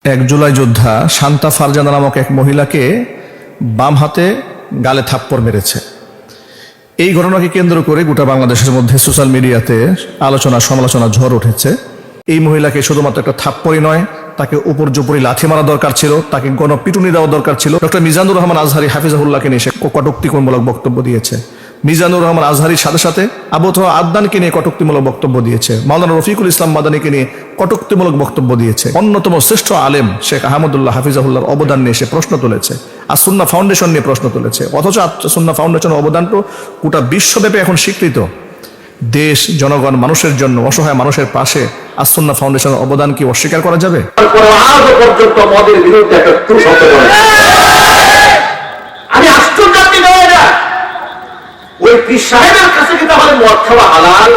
এক জুলাই যোদ্ধা শান্তা ফারজানা নামক এক মহিলাকে বাম হাতে গালে থাপ্পড় মেরেছে। এই ঘটনাকে কেন্দ্র করে গোটা বাংলাদেশের মধ্যে সোশ্যাল মিডিয়াতে আলোচনা সমালোচনা ঝড় উঠেছে। এই মহিলাকে শুধুমাত্র একটা থাপ্পড়ই নয়, তাকে উপর্যুপরি লাথি মারা দরকার ছিল, তাকে গণপিটুনি দেওয়া দরকার ছিল। ডক্টর মিজানুর রহমান আজহারি হাফিজাহুল্লাহকে নিয়ে সে কটূক্তিমূলক বক্তব্য দিয়েছে। মিজানুর রহমান আজহারির সাথে সাথে আবু তোহা আদনানকে নিয়ে কটূক্তিমূলক বক্তব্য দিয়েছে। মাওলানা রফিকুল ইসলাম মাদানীকে নিয়ে কটূক্তিমূলক বক্তব্য দিয়েছে। অন্যতম শ্রেষ্ঠ আলেম শেখ আহমদুল্লাহ হাফিজাহুল্লাহর অবদান নিয়ে সে প্রশ্ন তুলেছে। আসুন্নাহ ফাউন্ডেশন নিয়ে প্রশ্ন তুলেছে। অথচ আসুন্নাহ ফাউন্ডেশনের অবদানটা গোটা বিশ্বব্যাপী এখন স্বীকৃত। দেশ, জনগণ, মানুষের জন্য, অসহায় মানুষের পাশে আসুন্নাহ ফাউন্ডেশনের অবদান কি অস্বীকার করা যাবে? আমি আশ্চর্য ওই পীর সাহেবের কাছে কি তাহলে মদ খাওয়া হালাল?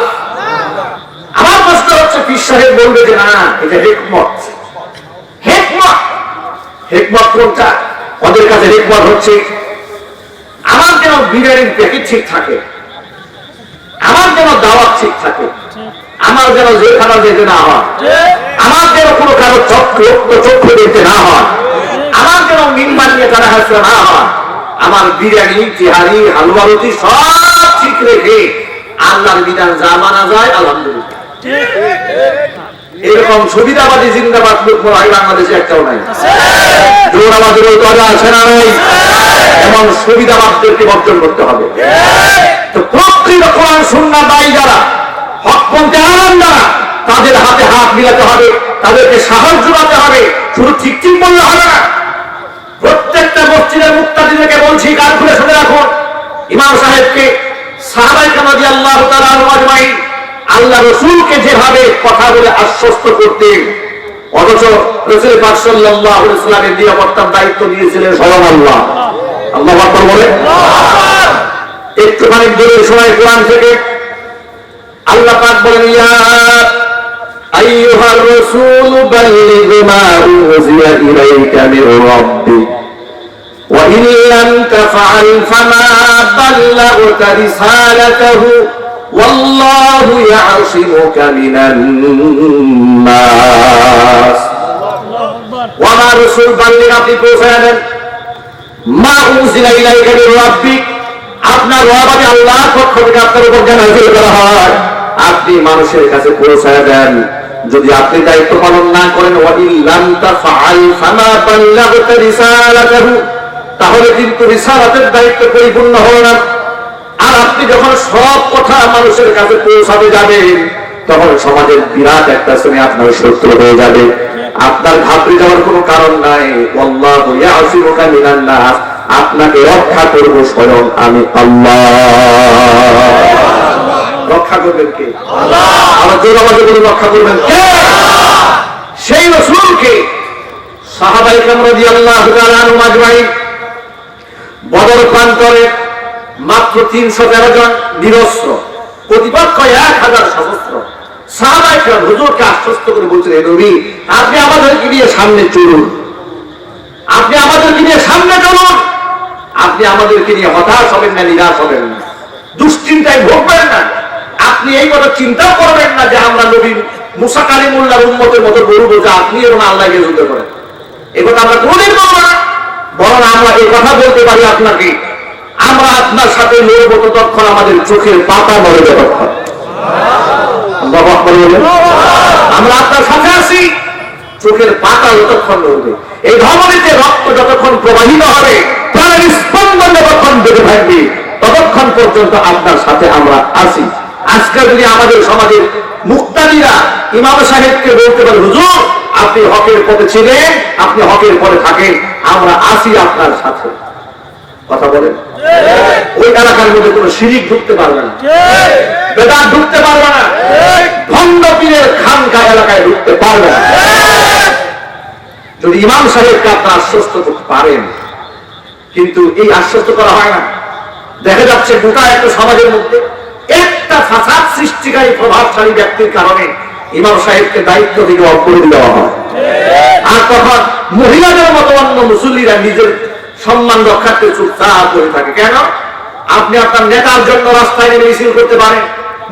আমার প্রশ্ন হচ্ছে, পীর সাহেব বলবে যে না, এটা হিকমত। হিকমত হিকমত কোনটা? ওদের কাছে হিকমত হচ্ছে আমার যেন বিরিয়ানির প্যাকেট ঠিক থাকে, আমার যেন দাওয়াত ঠিক থাকে, আমার যেন জেলখানা যেতে না হয়, আমার যেন কোনো কারো চক্ষু দেখতে না হয়, আমার যেন মিম্বার নিয়ে তারা হাসতে না হয়, আমার বিরিয়ানি, তিহারি, হালুয়া রুটি সব ঠিক রেখে আল্লাহর বিধান যা মানা যায় আলহামদুলিল্লাহ। এরকম সুবিধাবাদী জিন্দাবাদ লোক বাংলাদেশে একটাও নাই। জোরাবাদের আছে না নাই? এমন সুবিধাবাদদেরকে বর্জন করতে হবে। তো প্রকৃত কোরআন সুন্নাহ দায়ী যারা, হকপন্থী আলেম যারা, তাদের হাতে হাত মিলাতে হবে, তাদেরকে সাহস জোগাতে হবে। শুধু ঠিক ঠিক বললে হবে না। প্রত্যেকটা মসজিদের মুক্তাদিদেরকে বলছি, কান খুলে শুনে রাখুন। ইমাম সাহেবকে, সাহাবায়ে কেরাম রাদিয়াল্লাহু তাআলা আনহুম আজমাইন আল্লাহ রাসূলকে যেভাবে কথা বলে আশ্বস্ত করতেন, অথচ রাসূল পাক সাল্লাল্লাহু আলাইহি ওয়াসাল্লামের নিরাপত্তার দায়িত্ব দিয়েছিলেন স্বয়ং আল্লাহ। আল্লাহু আকবার বলে। একটুখানি দূরে সময় কোরআন থেকে আল্লাহ পাক বলেন, ইয়া আইয়ুহার রাসূল বাল্লিগ মা উনজিলা ইলাইকা মির রাব্বিক ওয়া ইন লাম তাফআল ফামা বাল্লাগতা রিসালাতাহু ওয়াল্লাহু ইয়াসিমুকা মিনান নাস। ওয়া মা রাসূল বাল্লিগ, আপনি পৌঁছায় দেন, মা উনজিলা ইলাইকা মির রাব্বিক, আপনার রব আমি আল্লাহর পক্ষ থেকে আপনার উপর যা নাযিল করা হয় আপনি মানুষের কাছে পৌঁছায় দেন। যদি আপনি দায়িত্ব পালন না করেন, ওয়া ইন লাম তাফআল ফামা বাল্লাগতা রিসালাতাহু, তাহলে কিন্তু রিসালাতের দায়িত্ব পরিপূর্ণ হবে না। আর আপনি যখন সব কথা মানুষের কাছে পৌঁছাতে যাবেন, তখন সমাজের বিরাট একটা শ্রেণী আপনার শত্রু হয়ে যাবে। আপনার ঘাবড়ে যাওয়ার কোনো কারণ নাই। আল্লাহু ইয়াসিমুকা মিনান নাস, আপনাকে রক্ষা করব স্বয়ং আমি আল্লাহ। রক্ষা করবেন কে? আল্লাহ। আর জোর আওয়াজে বলে রক্ষা করবেন কে? সেই রাসূলকে সাহাবায়ে কেরাম রাদিয়াল্লাহু তাআলা আনহুম আজমাইন বদর প্রান্তরে মাত্র 313 জন নিরস্ত্র, প্রতিপক্ষ 1000 সশস্ত্র। সাহাবায়ে কেরাম হুজুরকে আশ্বস্ত করে বলছেন, হে নবী, আপনি আমাদেরকে নিয়ে সামনে চলুন, আপনি আমাদেরকে নিয়ে সামনে চলুন, আপনি আমাদেরকে নিয়ে হতাশ হবেন না, নিরাশ হবেন না, দুশ্চিন্তায় ভোগবেন না। আপনি এই কথা চিন্তাও করবেন না যে আমরা নবী মুসা কালিমুল্লাহর উম্মতের মতো গরু বোঝা আপনি এবং আল্লাহকে যুদ্ধ করেন। এই কথা আমরা কোনদিন বলবো না। বরং আমরা এই কথা বলতে পারি আপনাকে, আমরা আপনার সাথে লড়বো ততক্ষণ আমাদের চোখের পাতা মরে যতক্ষণ। আল্লাহু আকবার বলে। আমরা আপনার সাথে আছি, চোখের পাতা যতক্ষণ লড়বে, এই ধমনীতে রক্ত যতক্ষণ প্রবাহিত হবে, প্রাণের স্পন্দন যতক্ষণ বেঁধে থাকবে, ততক্ষণ পর্যন্ত আপনার সাথে আমরা আছি। আজকে যদি আমাদের সমাজের মুক্তাদিরা ইমাম সাহেবকে বলতে পারে, হুজুর আপনি হকের পথে ছিলেন, আপনি হকের পথে থাকেন, আমরা আছি আপনার সাথে, কথা বলেন, ওই এলাকার মধ্যে কোনো শিরিক ঢুকতে পারবে না, বেদাত ঢুকতে পারবে না, ভণ্ড পীরের খানকা এলাকায় ঢুকতে পারবে না। যদি ইমাম সাহেবকে আপনার আশ্বস্ত করতে পারেন, কিন্তু এই আশ্বস্ত করা হয় না। দেখা যাচ্ছে গোটা একটা সমাজের মধ্যে একটা ফাসাদ সৃষ্টিকারী প্রভাবশালী ব্যক্তির কারণে ইমাম সাহেবকে দায়িত্ব থেকে অফ করে দেওয়া হয়। আর তখন মহিলাদের মতো অন্য মুসল্লিরা নিজের সম্মান রক্ষার্থে চুপচাপ করে থাকে। কেন? আপনি আপনার নেতার জন্য রাস্তায় নেমে মিছিল করতে পারেন,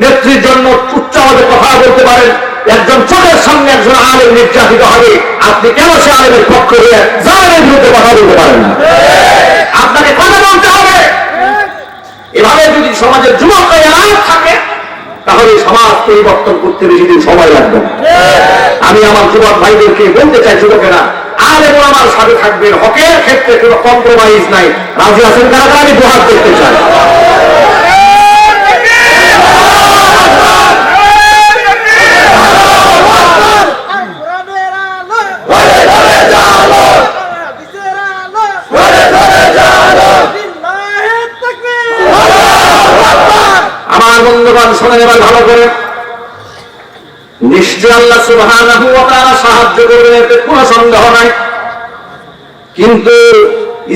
নেত্রীর জন্য উচ্চ আওয়াজে কথা বলতে পারেন, একজন চোখের সামনে একজন আলেম নির্যাতিত হবে, আপনি কেন সে আলেমের পক্ষ হয়ে জালেমের বিরুদ্ধে কথা বলতে পারেন না? আপনাকে কথা বলতে হবে। এভাবে যদি সমাজের যুবকরা আলেম থাকে তাহলে সমাজ পরিবর্তন করতে বেশি দিন সময় লাগবে না। আমি আমার যুবক ভাইদেরকে বলতে চাই, যুবকেরা আলেম আমার সাথে থাকবেন, হকের ক্ষেত্রে কোনো কম্প্রোমাইজ নাই। রাজি আছেন কারা? আমি দুহাত দেখতে চাই। আমার বন্ধুগণ শোনেন এবার ভালো করে, নিশ্চয় আল্লাহ সুবহানাহু ওয়া তাআলা সাহায্য করবেন, এতে কোনো সন্দেহ নাই। কিন্তু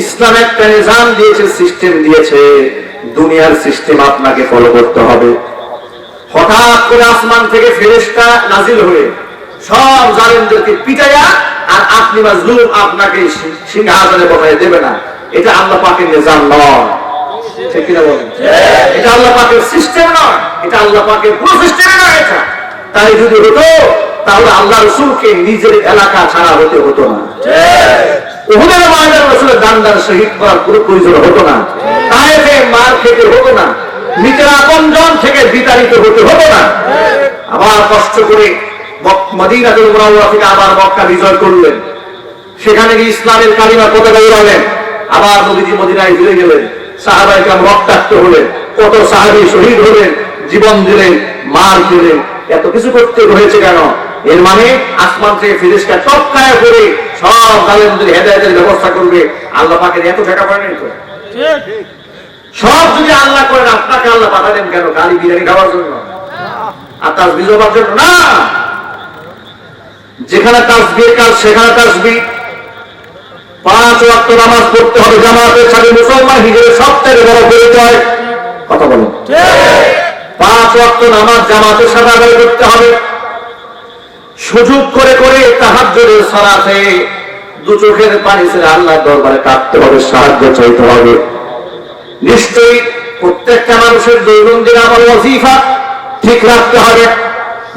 ইসলাম একটা নিজাম দিয়েছে, সিস্টেম দিয়েছে, দুনিয়ার সিস্টেম আপনাকে ফলো করতে হবে। হঠাৎ করে আসমান থেকে ফেরেশতা নাজিল হয়ে সব জালেমদেরকে পিটাইয়া আর আপনি মাজলুম আপনাকে সিংহাসনে বসায় দেবে না, এটা আল্লাহ পাকের নিজাম নয়। ঠিক কিনা বলেন? এটা আল্লাহ পাকের সিস্টেম নয়, এটা আল্লাহ পাকের কোনো সিস্টেম নয়। এটা তাই যদি হতো তাহলে আল্লাহ রাসূলকে নিজের এলাকা ছাড়া হতে হতো না। উহুদের ময়দানে রাসূলের দান শহীদ করার কোনো প্রয়োজন হতো না। তায়েফে মার খেতে হতো না, নিজের আপনজন থেকে বিতাড়িত হতে হতো না। আবার কষ্ট করে মদিনাতুল মুনাওয়ারা থেকে আবার মক্কা বিজয় করলেন, সেখানে গিয়ে ইসলামের কালিমা পতাকা উড়ালেন। আবার নবীজি মদিনায় ফিরে গেলেন, সাহাবায়ে কেরাম রক্তাক্ত হলেন, কত সাহাবী শহীদ হলেন, জীবন দিলেন, মার খেলেন। এত কিছু করতে হয়েছে কেন? এর মানে আসমান থেকে ফেরেশতা টপকায় করে সব জালেমদের হেদায়েতের ব্যবস্থা করবে। আল্লাহ পাকের এত টাকা পড়ে নাই তো? সব যদি আল্লাহ করেন, আপনাকে আল্লাহ পাঠালেন কেন? গালি বিরিয়ানি খাওয়ার জন্য আর তাসবিহ জপার জন্য না। যেখানে তাসবিহের কাজ সেখানে তাসবিহ। 5 ওয়াক্ত নামাজ পড়তে হবে জামাতের সাথে, মুসলমান হিসেবে সবচেয়ে বড় পরিচয়। কথা বলুন। 5 ওয়াক্ত নামাজ জামাতের সাথে আদায় করতে হবে। সুযোগ করে করে তাহাজ্জুদের সালাতে দু চোখের পানি ছেড়ে আল্লাহর দরবারে কাঁদতে হবে, সাহায্য চাইতে হবে। নিশ্চয়ই প্রত্যেকটা মানুষের দৈনন্দিন আমল ওয়াজিফা ঠিক রাখতে হবে।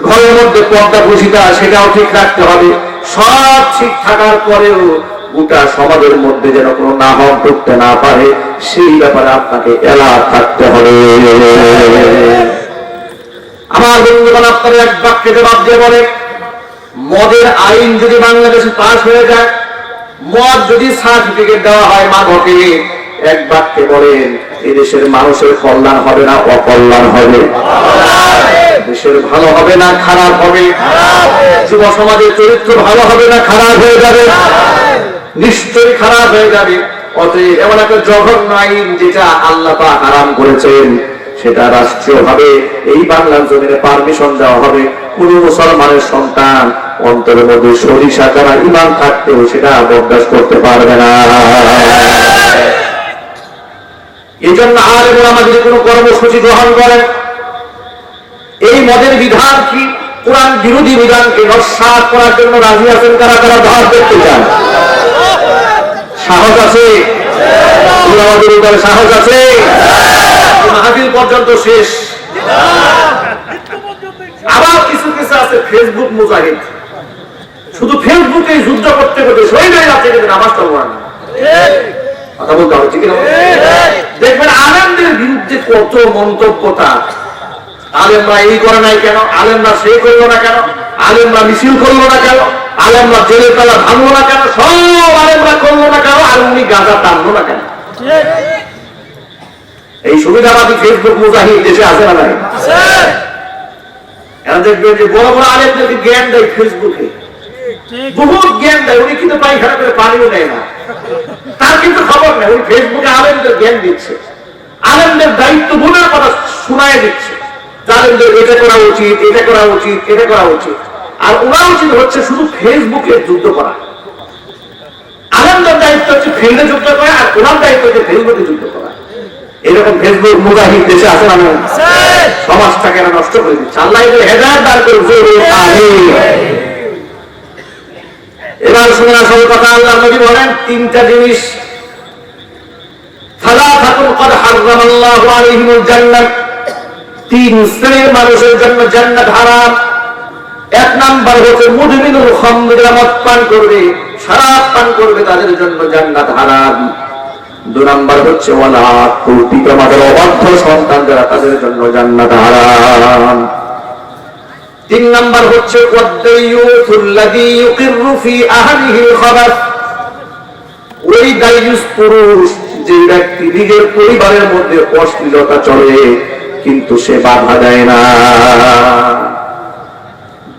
ঘরের মধ্যে পর্দা পুশিতা সেটাও ঠিক রাখতে হবে। সব ঠিক থাকার পরেও গোটা সমাজের মধ্যে যেন কোনো নাহক ঢুকতে না পারে, সেই ব্যাপারে আপনাকে এলার্ট থাকতে হবে। আমার বন্ধুগণ, আপনারা এক বাক্যে জবাব দিয়ে বলে, মদের আইন যদি বাংলাদেশে পাস হয়ে যায়, মদ যদি সার্টিফিকেট দেওয়া হয় মাদকে, এক বাক্যে বলেন এদেশের মানুষের কল্যাণ হবে না অকল্যাণ হবে? দেশের ভালো হবে না খারাপ হবে? যুব সমাজের চরিত্র ভালো হবে না খারাপ হয়ে যাবে? নিশ্চয়ই খারাপ হয়ে যাবে। অতএব এমন একটা জঘন্য আইন যেটা আল্লাহ পাক হারাম করেছেন, সেটা রাষ্ট্রীয় ভাবে এই বাংলার জমিনে পারমিশন দেওয়া হবে। কোন মুসলমানের সন্তান অন্তরের মধ্যে সরিষা করা ঈমান থাকতেও সেটা বরদাস্ত করতে পারবে না। এই জন্য আলেম ওলামা যদি কোনো কর্মসূচি গ্রহণ করেন, এই মদের বিধান কি কোরআন বিরোধী বিধানকে নস্যাৎ করার জন্য রাজি আছেন কারা কারা? ধার দেখতে চান? সাহস আছে? সাহস আছে? মাহফিল পর্যন্ত শেষ। আবার কিছু কিছু আছে ফেসবুক মুজাহিদ, শুধু ফেসবুকে যুদ্ধ করতে করতে শহীদ হয়ে যাচ্ছে, কিন্তু নামাজটা পড়ে না। কথা বলতে হবে, ঠিক না? দেখবেন আলেমদের বিরুদ্ধে কত মন্তব্যটা। আলেমরা এই করে নাই কেন? আলেমরা সেই করলো না কেন? আলেমরা মিছিল করলো না কেন? আলেমরা জেলের তালা ভাঙলো না কেন? সব আলেমরা করলো না কেন? আর উনি গাঁজা টানলো না কেন? এই সুবিধাবাদী ফেসবুক মুজাহিদ দেশে আছে না নাই? দেখবেন যে বড় বড় আলেমদেরকে জ্ঞান দেয় ফেসবুকে, বহুত জ্ঞান দেয়। উনি কিন্তু পায়খানা করে পানিও দেয় না, তার কিন্তু খবর নেই। উনি ফেসবুকে আলেমদের জ্ঞান দিচ্ছে, আলেমদের দায়িত্ব গুণের কথা শোনায় দিচ্ছে, আলেমদের এটা করা উচিত, এটা করা উচিত, এটা করা উচিত। আর ওনার উচিত হচ্ছে শুধু ফেসবুকে যুদ্ধ করা। আলেমদের দায়িত্ব হচ্ছে ফিল্ডে যুদ্ধ করা, আর ওনার দায়িত্ব হচ্ছে ফেসবুকে যুদ্ধ করা। এরকম ফেসবুক মুজাহিদ দেশে আছে না? সমাজটাকে নষ্ট করে দিচ্ছে। আল্লাহ হেদায়েত দান করুন। এবার শুনে আসল কথা, আল্লাহ নবী বলেন তিনটা জিনিস, সালাসাতুন ক্বাদ হারামাল্লাহু আলাইহিমুল জান্নাহ, তিন শ্রেণীর মানুষের জন্য জান্নাত হারাম। এক নাম্বার হচ্ছে মুদমিনুল খামর, মদ পান করবে, শরাব পান করবে, তাদের জন্য জান্নাত হারাম। 2 নাম্বার হচ্ছে ওয়ালা পিতা মাতার অবাধ্য সন্তান যারা, তাদের জন্য জান্নাত হারাম। 3 নাম্বার হচ্ছে ওয়াদাইয়ুতুল্লাযী ইউকিররু ফি আহলিহিল খাবাস, ওই দায়ুস পুরুষ যে ব্যক্তি নিজের পরিবারের মধ্যে অশ্লীলতা চলে কিন্তু সে বাধা দেয় না,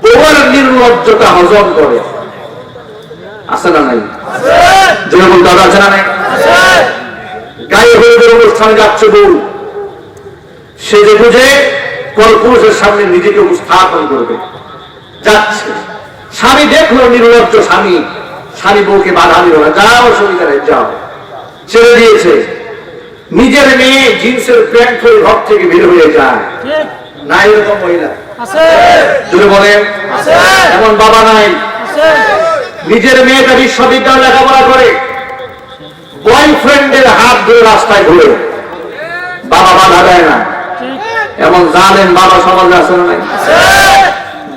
বউয়ের নির্লজ্জতা হজম করে। আছে না নাই? যেমন দাদা আছে না নাই? গায়ে হলুদের অনুষ্ঠানে যাচ্ছে বউ, সে যে বুঝে পরপুরুষের সামনে নিজেকে উপস্থাপন করবে, যাচ্ছে, স্বামী দেখলো নির্লজ্জ স্বামী, স্বামী বউকে বাধা দিল না, যাও অসুবিধা নেই যাও, ছেড়ে দিয়েছে। নিজের মেয়ে জিন্সের প্যান্ট পরে ঘর থেকে বের হয়ে যায়, না এরকম মহিলা যদি বলেন এমন বাবা নাই? নিজের মেয়েটা বিশ্ববিদ্যালয়ে লেখাপড়া করে, বয়ফ্রেন্ডের হাত ধরে রাস্তায় ঘুরে, বাবা বাধা দেয় না। এমন জানেন বাবা সমাজে আছে না নাই?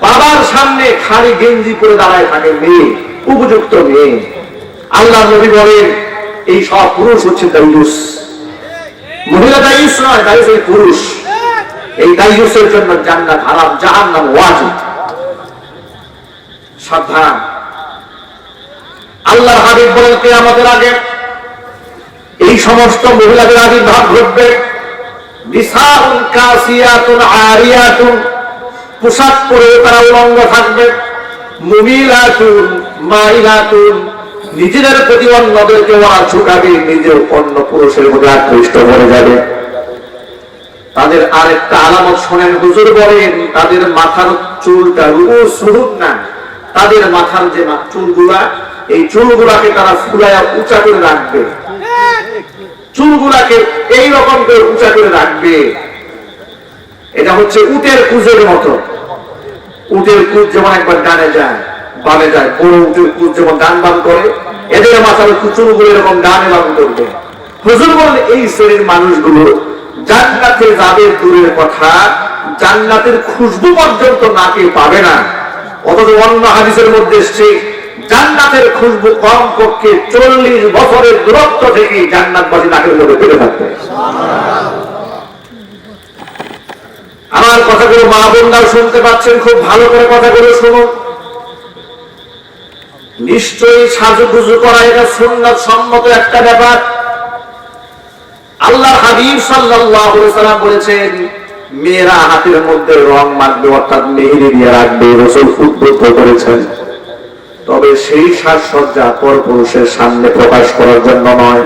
বাবার সামনে খালি গেঞ্জি পরে দাঁড়ায় থাকে মেয়ে, উপযুক্ত মেয়ে। আল্লাহ নবী বলেন এই সব পুরুষ হচ্ছে দায়ুস, মহিলা দায়ুস নয়, দায়ুস এই পুরুষ। এই দায়ুসের জন্য জান্নাত হারাম, জাহান্নাম ওয়াজিব। সাবধান। আল্লাহর হাবিব বলেন কিয়ামতের আগে এই সমস্ত মহিলাদের আবির্ভাব ঘটবে। নিসাউন কাসিয়াতুন আরিয়াতুন, পোশাক পরে তারা উলঙ্গ থাকবে। মুমিলাতুন মাইলাতুন, নিজেদের প্রতি অন্যদেরকে ওরা ঝুঁকাবে, নিজের অন্য পুরুষের মধ্যে আকৃষ্ট হয়ে যাবে। তাদের আরেকটা আলামত শোনেন, হুজুর বলেন তাদের মাথার চুলটা সুরুত না, তাদের মাথার যে চুলগুলা, এই চুলগুলাকে তারা ফুলায়া উঁচা করে রাখবে, চুলগুলাকে এইরকম করে উঁচা করে রাখবে। এটা হচ্ছে উটের কুজের মতো। উটের কুজ যেমন একবার ডানে যায় বামে যায়, বড় উটের কুজ যেমন ডান বাম করে, এদের মাথার চুলগুলো এরকম ডানে বাম করবে। হুজুর বলেন এই শ্রেণীর মানুষগুলো জান্নাতে যাবে দূরের কথা, জান্নাতের খুশবু পর্যন্ত নাকে পাবে না। অথচ অন্য হাদিসের মধ্যে এসছে জান্নাতের খুশবু কম পক্ষে 40 বছরের দূরত্ব থেকে জান্নাতবাসী নাকের মধ্যে পেতে থাকবে। আমার কথাগুলো মা বোনরা শুনতে পাচ্ছেন, খুব ভালো করে কথাগুলো শুনুন। নিশ্চয়ই সাজুগুজু করা এটা সুন্নাত সম্মত একটা ব্যাপার। আল্লাহ হাবিব সাল্লাল্লাহু আলাইহি সাল্লাম বলেছেন মেয়েরা হাতের মধ্যে রং মাখবে, অর্থাৎ মেহেদি দিয়ে রাখবে, রাসূল উদ্বুদ্ধ করেছেন। তবে সেই সাজসজ্জা পরপুরুষের সামনে প্রকাশ করার জন্য নয়।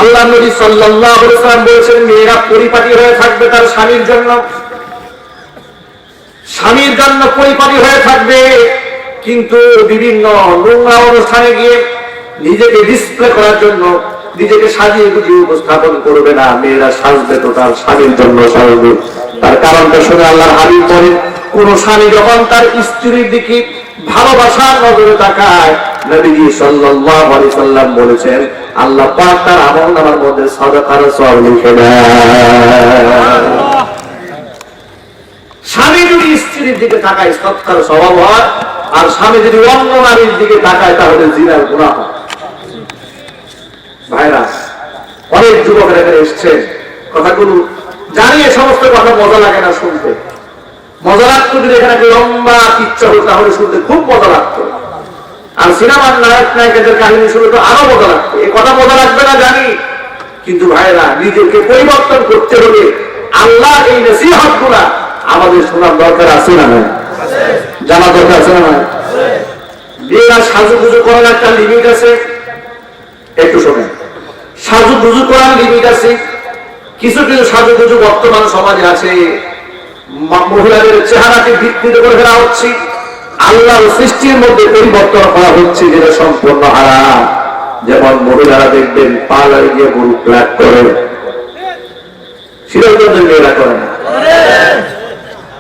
আল্লাহ নবী সাল্লাল্লাহু আলাইহি সাল্লাম বলেছেন মেয়েরা পরিপাটি হয়ে থাকবে তার স্বামীর জন্য, স্বামীর জন্য পরিপাটি হয়ে থাকবে, কিন্তু বিভিন্ন নোংরা অনুষ্ঠানে গিয়ে নিজেকে ডিসপ্লে করার জন্য নিজেকে সাজিয়ে গুজিয়ে উপস্থাপন করবে না। মেয়েরা সাজবে তো তার স্বামীর জন্য সাজবে। তার কারণটা শুনে আল্লাহর হাবিব বলেন কোন স্বামী যখন তার স্ত্রীর দিকে ভালোবাসার নজরে তাকায়, নবীজি সাল্লাল্লাহু আলাইহি সাল্লাম বলেছেন আল্লাহ পাক তার আমলনামার মধ্যে সাদাকার সওয়াব লিখে দেন। স্বামী যদি স্ত্রীর দিকে তাকায় সৎকার স্বভাব হয়, আর স্বামী যদি অন্য নারীর দিকে তাকায় তাহলে জিনার গুনাহ হয়। ভাইরা, অনেক যুবকেরা এখানে এসছেন, কথাগুলো জানিয়ে সমস্ত কথা মজা লাগে না শুনতে। মজা লাগতো যদি এখানে লম্বা ইচ্ছা হতো তাহলে শুনতে খুব মজা লাগতো, আর সিনেমার নায়ক নায়িকাদের কাহিনী শুনতে তো আরো মজা লাগতো। এই কথা মজা লাগবে না জানি, কিন্তু ভাইরা নিজেকে পরিবর্তন করতে হলে আল্লাহ এই নসিহত গুলা আমাদের শোনার দরকার আছে না নাই? জানা দরকার আছে না নাই? বিয়েরা সাজুগুজু করার একটা লিমিট আছে, একটু শোনেন। সাজুগুজু করার লিমিট আছে। কিছু কিছু সাজুগুজু বর্তমান সমাজে আছে, মহিলাদের চেহারাকে বিকৃত করে ফেলা হচ্ছে, আল্লাহর সৃষ্টির মধ্যে পরিবর্তন করা হচ্ছে, যেটা সম্পূর্ণ হারাম। যেমন মহিলারা দেখবেন পার্লারে গিয়ে গরু প্লাক করে, সেটা মেয়েরা করে না,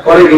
করে